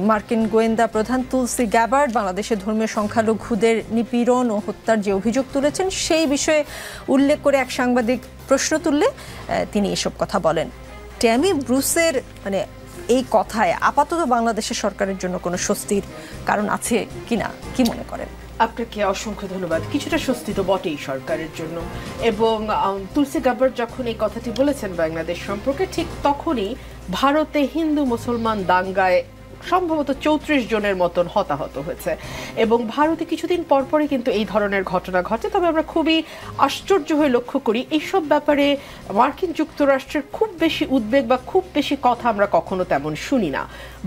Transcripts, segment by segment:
মার্কিন গোয়েন্দা প্রধান তুলসি গ্যাবার্ড বাংলাদেশের ধর্মীয় সংখ্যালঘুদের নিপীড়ন ও হত্যার যে অভিযোগ তুলেছেন সেই বিষয়ে উল্লেখ করে এক সাংবাদিক প্রশ্ন তুললে তিনি এসব কথা বলেন। ট্যামি ব্রুসের এই কথায় আপাতত বাংলাদেশের সরকারের জন্য কোনো স্বস্তির কারণ আছে কিনা, কি মনে করেন? আপনাকে অসংখ্য ধন্যবাদ। কিছুটা স্বস্তি তো বটেই সরকারের জন্য, এবং তুলসি গ্যাবার্ড যখন এই কথাটি বলেছেন বাংলাদেশ সম্পর্কে, ঠিক তখনই ভারতে হিন্দু মুসলমান দাঙ্গায় সম্ভবত 34 জনের মতন হতাহত হয়েছে, এবং ভারতে কিছুদিন পরপরই কিন্তু এই ধরনের ঘটনা ঘটে। তবে আমরা খুবই আশ্চর্য হয়ে লক্ষ্য করি এইসব ব্যাপারে মার্কিন যুক্তরাষ্ট্রের খুব বেশি উদ্বেগ বা খুব বেশি কথা আমরা কখনো তেমন শুনি না।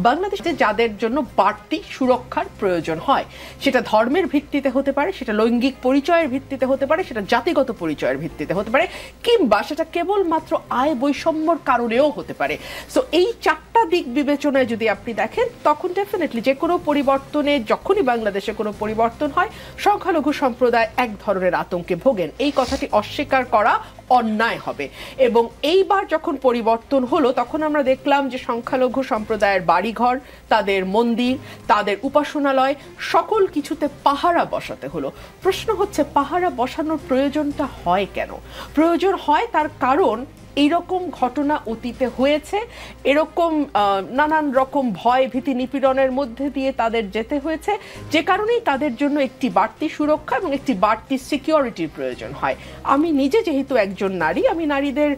বাংলাদেশে যাদের জন্য বাড়তি সুরক্ষার প্রয়োজন হয়, সেটা ধর্মের ভিত্তিতে হতে পারে, সেটা লৈঙ্গিক পরিচয়ের ভিত্তিতে হতে পারে, সেটা জাতিগত পরিচয়ের ভিত্তিতে হতে পারে, কিংবা সেটা কেবলমাত্র আয় বৈষম্যর কারণেও হতে পারে। সো এই চারটা দিক বিবেচনায় যদি আপনি দেখেন, তখন ডেফিনেটলি যে কোনো পরিবর্তনে, যখনই বাংলাদেশে কোনো পরিবর্তন হয়, সংখ্যালঘু সম্প্রদায় এক ধরনের আতঙ্কে ভোগেন। এই কথাটি অস্বীকার করা অন্যায় হবে। এবং এইবার যখন পরিবর্তন হলো, তখন আমরা দেখলাম যে সংখ্যালঘু সম্প্রদায়ের বাড়িঘর, তাদের মন্দির, তাদের উপাসনালয়, সকল কিছুতে পাহারা বসাতে হলো। প্রশ্ন হচ্ছে, পাহারা বসানোর প্রয়োজনটা হয় কেন? প্রয়োজন হয় তার কারণ এইরকম ঘটনা অতীতে হয়েছে, এরকম নানান রকম ভয় ভীতি নিপীড়নের মধ্যে দিয়ে তাদের যেতে হয়েছে, যে কারণেই তাদের জন্য একটি বাড়তি সুরক্ষা এবং একটি বাড়তি সিকিউরিটির প্রয়োজন হয়। আমি নিজে যেহেতু একজন নারী, আমি নারীদের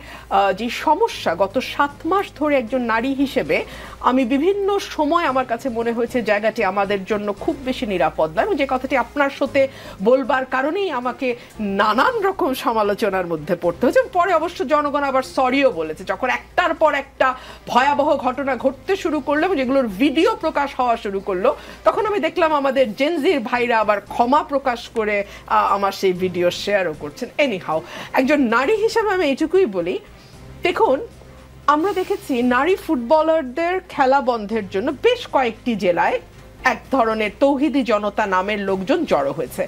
যে সমস্যা, গত 7 মাস ধরে একজন নারী হিসেবে আমি বিভিন্ন সময় আমার কাছে মনে হয়েছে জায়গাটি আমাদের জন্য খুব বেশি নিরাপদ নয়, এবং যে কথাটি আপনার সাথে বলবার কারণেই আমাকে নানান রকম সমালোচনার মধ্যে পড়তে হয়েছে। পরে অবশ্য জনগণ আবার সরিও বলেছে, যখন একটার পর একটা ভয়াবহ ঘটনা ঘটতে শুরু করলো এবং যেগুলোর ভিডিও প্রকাশ হওয়া শুরু করলো, তখন আমি দেখলাম আমাদের জেনজির ভাইরা আবার ক্ষমা প্রকাশ করে আমার সেই ভিডিও শেয়ারও করছেন। এনিহাউ, একজন নারী হিসেবে আমি এটুকুই বলি, দেখুন, আমরা দেখেছি নারী ফুটবলারদের খেলা বন্ধের জন্য বেশ কয়েকটি জেলায় এক ধরনের তৌহিদি জনতা নামের লোকজন জড়ো হয়েছে।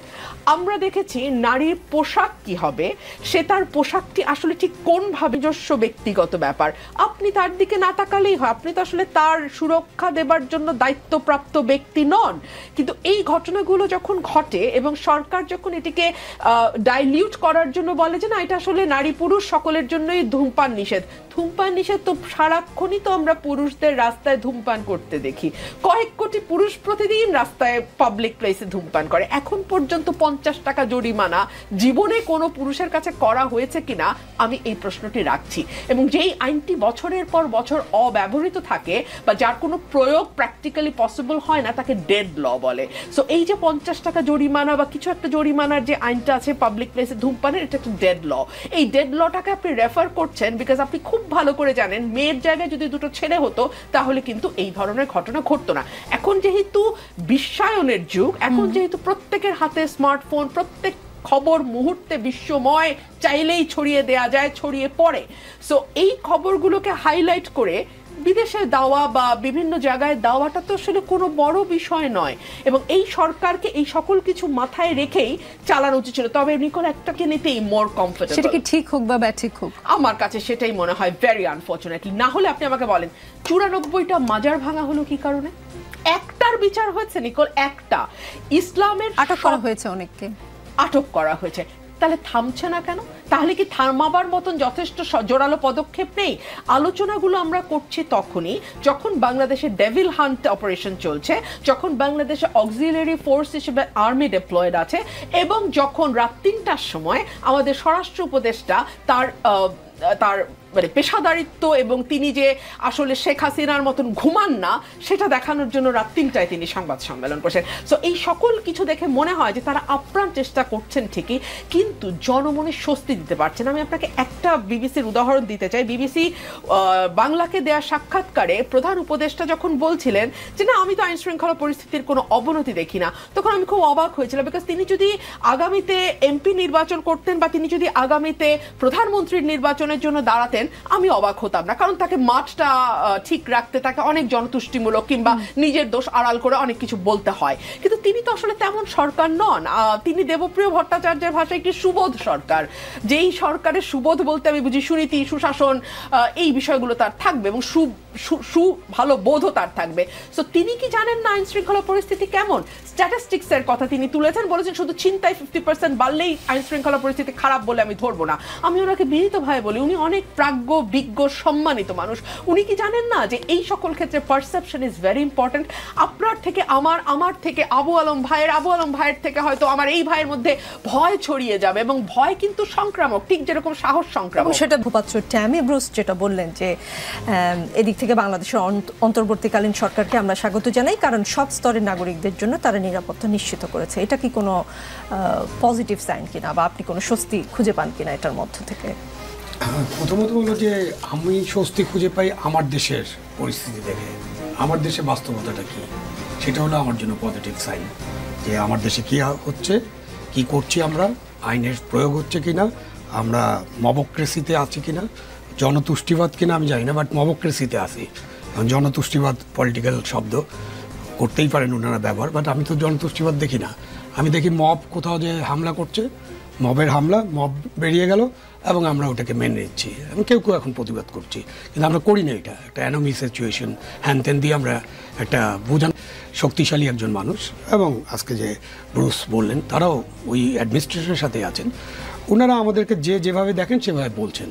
আমরা দেখেছি নারীর পোশাক কি হবে, সে তার পোশাকটি আসলে ঠিক কোনভাবে নিজস্ব ব্যক্তিগত ব্যাপার, আপনি তার দিকে না তাকালেই হয়, আপনি তো আসলে তার সুরক্ষা দেবার জন্য দায়িত্বপ্রাপ্ত ব্যক্তি নন। কিন্তু এই ঘটনাগুলো যখন ঘটে এবং সরকার যখন এটিকে ডাইলিউট করার জন্য বলে যে না, এটা আসলে নারী পুরুষ সকলের জন্যই ধূমপান নিষেধ। ধূমপান নিষেধ তো সারাক্ষণই তো আমরা পুরুষদের রাস্তায় ধূমপান করতে দেখি, কয়েক কোটি পুরুষ প্রতিদিন রাস্তায় পাবলিক প্লেসে ধূমপান করে। এখন পর্যন্ত 50 টাকা জরিমানা জীবনে কোনো পুরুষের কাছে করা হয়েছে কিনা আমি এই প্রশ্নটি রাখছি। এবং যেই আইনটি বছরের পর বছর অব্যবহৃত থাকে বা যার কোনো প্রয়োগ প্র্যাকটিক্যালি পসিবল হয় না, তাকে ডেড ল বলে। সো এই যে 50 টাকা জরিমানা বা কিছু একটা জরিমানার যে আইনটা আছে পাবলিক প্লেসে ধূমপানের, এটা একটা ডেড ল। এই ডেড লটাকে আপনি রেফার করছেন বিকজ আপনি খুব ভালো করে জানেন মেয়ের জায়গায় যদি দুটো ছেলে হতো তাহলে কিন্তু এই ধরনের ঘটনা ঘটতো না। এখন যেহেতু বিশ্বায়নের যুগ, এখন যেহেতু প্রত্যেকের হাতে স্মার্টফোন, প্রত্যেক খবর মুহূর্তে বিশ্বময় চাইলেই ছড়িয়ে দেয়া যায়, ছড়িয়ে পড়ে। সো এই খবরগুলোকে হাইলাইট করে বিদেশে দেওয়া বা বিভিন্ন জায়গায় দেওয়াটা তো আসলে কোনো বড় বিষয় নয়, এবং এই সরকারকে এই সকল কিছু মাথায় রেখেই চালানো উচিত ছিল। তবে নিকোল একটাকে নিতেই মোর কমফোর্টেবল, সেটা কি ঠিক হোক বা ব্যাঠিক হোক, আমার কাছে সেটাই মনে হয় ভেরি আনফরচুনেটলি। না হলে আপনি আমাকে বলেন 94টা মাজার ভাঙা হলো কি কারণে? একটার বিচার হয়েছে নিকোল, একটা। ইসলামের আটক করা হয়েছে, অনেককে আটক করা হয়েছে, তাহলে থামছে না কেন? তাহলে কি থামাবার মতন যথেষ্ট জোরালো পদক্ষেপ নেই? আলোচনাগুলো আমরা করছি তখনই যখন বাংলাদেশে ডেভিল হান্ট অপারেশন চলছে, যখন বাংলাদেশে অক্সিলারি ফোর্স হিসেবে আর্মি ডিপ্লয়েড আছে, এবং যখন রাত 3টার সময় আমাদের স্বরাষ্ট্র উপদেষ্টা তার মানে পেশাদারিত্ব এবং তিনি যে আসলে শেখ হাসিনার মতন ঘুমান না সেটা দেখানোর জন্য রাত 3টায় তিনি সংবাদ সম্মেলন করছেন। সো এই সকল কিছু দেখে মনে হয় যে তারা আপ্রাণ চেষ্টা করছেন ঠিকই, কিন্তু জনমনে স্বস্তি দিতে পারছেন। আমি আপনাকে একটা বিবিসির উদাহরণ দিতে চাই। বিবিসি বাংলাকে দেয়া সাক্ষাৎকারে প্রধান উপদেষ্টা যখন বলছিলেন যে না, আমি তো আইন শৃঙ্খলা পরিস্থিতির কোনো অবনতি দেখি না, তখন আমি খুব অবাক হয়েছিলাম, বিকজ তিনি যদি আগামীতে এমপি নির্বাচন করতেন বা তিনি যদি আগামীতে প্রধানমন্ত্রীর নির্বাচনের জন্য দাঁড়াতেন, করতেন আমি অবাক হতাম না, কারণ তাকে মাঠটা ঠিক রাখতে তাকে অনেক জনতুষ্টিমূলক কিংবা নিজের দোষ আড়াল করে অনেক কিছু বলতে হয়। কিন্তু তিনি তো আসলে তেমন সরকার নন। তিনি দেবপ্রিয় ভট্টাচার্যের ভাষায় একটি সুবোধ সরকার, যেই সরকারের সুবোধ বলতে আমি বুঝি সুনীতি, সুশাসন, এই বিষয়গুলো তার থাকবে এবং ভালো বোধও তার থাকবে। সো তিনি কি জানেন না আইন শৃঙ্খলা পরিস্থিতি কেমন? স্ট্যাটিস্টিক্স এর কথা তিনি তুলেছেন, বলেছেন শুধু চিন্তায় 50% বাড়লেই আইন শৃঙ্খলা পরিস্থিতি খারাপ বলে আমি ধরবো না। আমি ওনাকে বিনীতভাবে বলি, উনি অনেক প্রাজ্ঞ, বিজ্ঞ, সম্মানিত মানুষ। উনি কি জানেন না যে এই সকল ক্ষেত্রে পারসেপশন ইজ ভেরি ইম্পর্টেন্ট। আপনার থেকে আমার থেকে আবু আলম ভাইয়ের থেকে হয়তো আমার এই ভাইয়ের মধ্যে ভয় ছড়িয়ে যাবে, এবং ভয় কিন্তু সংক্রামক, ঠিক যেরকম সাহস সংক্রামক। সেটা মুখপাত্র ট্যামি ব্রুস যেটা বললেন যে এদিক থেকে বাংলাদেশের অন্তর্বর্তীকালীন সরকারকে আমরা স্বাগত জানাই, কারণ সব স্তরের নাগরিকদের জন্য তারা নিরাপত্তা নিশ্চিত করেছে। এটা কি কোনো পজিটিভ সাইন কিনা, বা আপনি কোনো স্বস্তি খুঁজে পান কিনা এটার মধ্য থেকে? প্রথমত হলো যে আমি স্বস্তি খুঁজে পাই আমার দেশের পরিস্থিতি দেখে, আমার দেশে বাস্তবতাটা কি, সেটা হলো আমার জন্য পজিটিভ সাইন। যে আমার দেশে কী হচ্ছে, কি করছি আমরা, আইনের প্রয়োগ হচ্ছে কিনা, আমরা মবক্রেসিতে আছি কিনা, জনতুষ্টিবাদ কিনা আমি জানি না, বাট মবক্রেসিতে আছি। জনতুষ্টিবাদ পলিটিক্যাল শব্দ, করতেই পারেন ওনারা ব্যবহার, বাট আমি তো জনতুষ্টিবাদ দেখি না। আমি দেখি মব কোথাও যে হামলা করছে, মবের হামলা, মব বেরিয়ে গেল এবং আমরা ওটাকে মেনে নিচ্ছি, এবং কেউ কেউ এখন প্রতিবাদ করছি, কিন্তু আমরা করি না। এটা একটা অ্যানোমি সিচুয়েশন, হ্যান দিয়ে আমরা একটা বোঝান শক্তিশালী একজন মানুষ। এবং আজকে যে ব্রুস বললেন, তারাও ওই অ্যাডমিনিস্ট্রেশনের সাথে আছেন, ওনারা আমাদেরকে যেভাবে দেখেন সেভাবে বলছেন,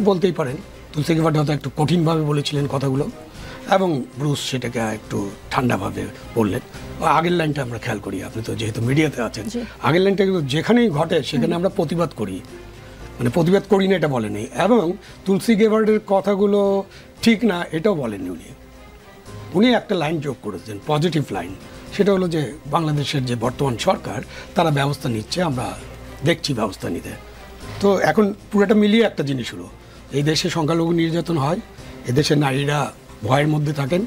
বলতেই পারেন। তুলসী গেবার্ড হয়তো একটু কঠিনভাবে বলেছিলেন কথাগুলো, এবং ব্রুস সেটাকে একটু ঠান্ডাভাবে বললেন। আগের লাইনটা আমরা খেয়াল করি, আপনি তো যেহেতু মিডিয়াতে আছেন, আগের লাইনটা কিন্তু যেখানেই ঘটে সেখানে আমরা প্রতিবাদ করি, মানে প্রতিবাদ করি না এটা বলেনি। এবং তুলসী গেবার্ডের কথাগুলো ঠিক না এটাও বলেননি উনি একটা লাইন যোগ করেছেন, পজিটিভ লাইন। সেটা হলো যে বাংলাদেশের যে বর্তমান সরকার তারা ব্যবস্থা নিচ্ছে, আমরা দেখছি ব্যবস্থা নিতে। তো এখন পুরোটা মিলিয়ে একটা জিনিস হলো, এই দেশে সংখ্যালঘু নির্যাতন হয়, এদেশে নারীরা ভয়ের মধ্যে থাকেন,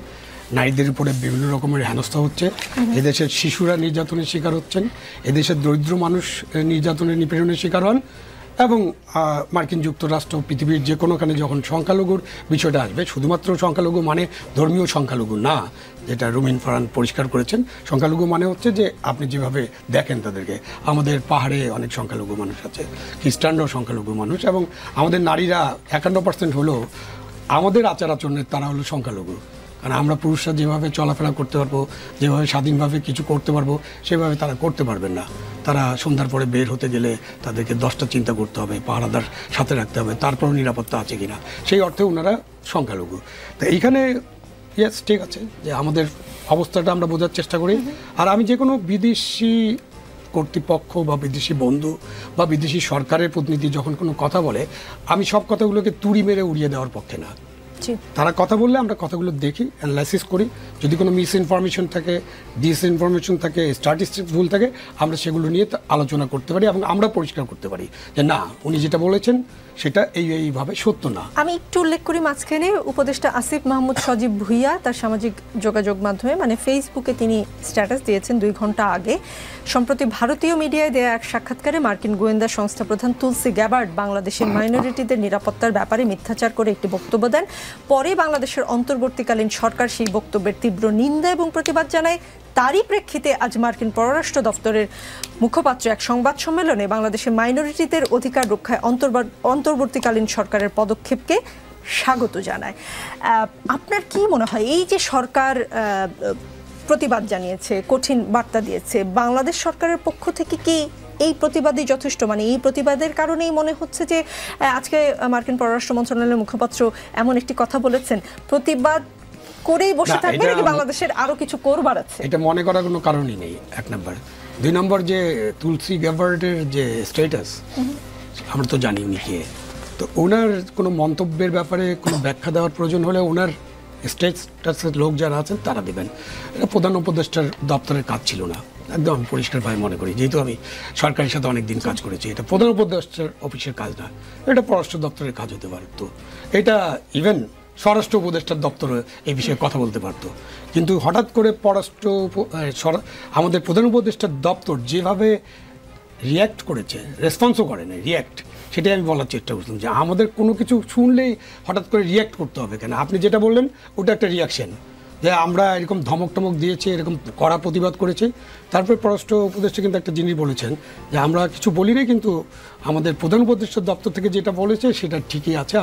নারীদের উপরে বিভিন্ন রকমের হেনস্থা হচ্ছে, এদেশের শিশুরা নির্যাতনের শিকার হচ্ছেন, এদেশের দরিদ্র মানুষ নির্যাতনের নিপীড়নের শিকার হন। এবং মার্কিন যুক্তরাষ্ট্র, পৃথিবীর যে কোনোখানে যখন সংখ্যালঘুর বিষয়টা আসবে, শুধুমাত্র সংখ্যালঘু মানে ধর্মীয় সংখ্যালঘু না, যেটা রুমিন ফারহান পরিষ্কার করেছেন। সংখ্যালঘু মানে হচ্ছে যে আপনি যেভাবে দেখেন তাদেরকে, আমাদের পাহাড়ে অনেক সংখ্যালঘু মানুষ আছে, খ্রিস্টানরাও সংখ্যালঘু মানুষ, এবং আমাদের নারীরা 51% হলেও আমাদের আচার আচরণের তারা হলো সংখ্যালঘু। কারণ আমরা পুরুষরা যেভাবে চলাফেরা করতে পারবো, যেভাবে স্বাধীনভাবে কিছু করতে পারবো, সেভাবে তারা করতে পারবেন না। তারা সন্ধ্যার পরে বের হতে গেলে তাদেরকে 10টা চিন্তা করতে হবে, পাহারাদার সাথে রাখতে হবে, তারপরও নিরাপত্তা আছে কিনা, সেই অর্থে ওনারা সংখ্যালঘু। তো এইখানে ইয়েস ঠিক আছে যে আমাদের অবস্থাটা আমরা বোঝার চেষ্টা করি। আর আমি যে কোনো বিদেশি কর্তৃপক্ষ বা বিদেশি বন্ধু বা বিদেশি সরকারের প্রতিনিধি যখন কোনো কথা বলে, আমি সব কথাগুলোকে তুড়ি মেরে উড়িয়ে দেওয়ার পক্ষে না। তারা কথা বললে আমরা কথাগুলো দেখি, অ্যানালাইসিস করি, যদি কোনো মিস ইনফরমেশন থাকে, ডিসইনফরমেশন থাকে, স্ট্যাটিস্টিক্স ভুল থাকে, আমরা সেগুলো নিয়ে আলোচনা করতে পারি এবং আমরা পরিষ্কার করতে পারি যে না, উনি যেটা বলেছেন সেটা এইভাবে সত্য না। আমি একটু উল্লেখ করি মাঝখানে, উপদেষ্টা আসিফ মাহমুদ সজীব ভুইয়া তার সামাজিক যোগাযোগ মাধ্যমে মানে ফেসবুকে তিনি স্ট্যাটাস দিয়েছেন 2 ঘন্টা আগে। সম্প্রতি ভারতীয় মিডিয়ায় দেয়া এক সাক্ষাৎকারে মার্কিন গোয়েন্দা সংস্থা প্রধান তুলসী গ্যাবার্ড বাংলাদেশের মাইনরিটিদের নিরাপত্তার ব্যাপারে মিথ্যাচার করে একটি বক্তব্য দেন। পরে বাংলাদেশের অন্তর্বর্তীকালীন সরকার সেই বক্তব্যের তীব্র নিন্দা এবং প্রতিবাদ জানায়। তারই প্রেক্ষিতে আজ মার্কিন পররাষ্ট্র দপ্তরের মুখপাত্র এক সংবাদ সম্মেলনে বাংলাদেশের মাইনরিটিদের অধিকার রক্ষায় অন্তর্বর্তীকালীন সরকারের পদক্ষেপকে স্বাগত জানায়। আপনার কি মনে হয়, এই যে সরকার প্রতিবাদ জানিয়েছে, কঠিন বার্তা দিয়েছে, বাংলাদেশ সরকারের পক্ষ থেকে কি এই প্রতিবাদই যথেষ্ট? মানে এই প্রতিবাদের কারণেই মনে হচ্ছে যে আজকে মার্কিন পররাষ্ট্র মন্ত্রণালয়ের মুখপাত্র এমন একটি কথা বলেছেন, প্রতিবাদ করেই বসে থাকবে নাকি বাংলাদেশের আরো কিছু করবার আছে? এটা মনে করার কোনো কারণই নেই, 1 নম্বর। 2 নম্বর, যে তুলসী গ্যাবার্ডের যে স্ট্যাটাস আমরা তো জানি উনি কে, তো ওনার কোনো মন্তব্যের ব্যাপারে কোনো ব্যাখ্যা দেওয়ার প্রয়োজন হলে ওনার স্টেটাসের লোক যারা আছেন তারা দেবেন। এটা প্রধান উপদেষ্টার দপ্তরের কাজ ছিল না, একদম পরিষ্কারভাবে মনে করি, যেহেতু আমি সরকারের সাথে অনেকদিন কাজ করেছি। এটা প্রধান উপদেষ্টার অফিসের কাজ না, এটা পররাষ্ট্র দপ্তরের কাজ হতে পারত। এটা ইভেন স্বরাষ্ট্র উপদেষ্টার দপ্তর এই বিষয়ে কথা বলতে পারতো। কিন্তু হঠাৎ করে আমাদের প্রধান উপদেষ্টার দপ্তর যেভাবে রিয়্যাক্ট করেছে, রেসপন্সও করে না, রিয়্যাক্ট সেটাই আমি বলার চেষ্টা করছিলাম যে আমাদের কোনো কিছু শুনলেই হঠাৎ করে রিয়্যাক্ট করতে হবে কেন? আপনি যেটা বললেন ওটা একটা রিয়াকশন, যে আমরা এরকম ধমক টমক দিয়েছি, এরকম কড়া প্রতিবাদ করেছি। তারপরে পররাষ্ট্র উপদেষ্টা কিন্তু একটা জিনিস বলেছেন যে আমরা কিছু বলি না, কিন্তু আমাদের প্রধান উপদেষ্টার দপ্তর থেকে যেটা বলেছে সেটা ঠিকই আছে।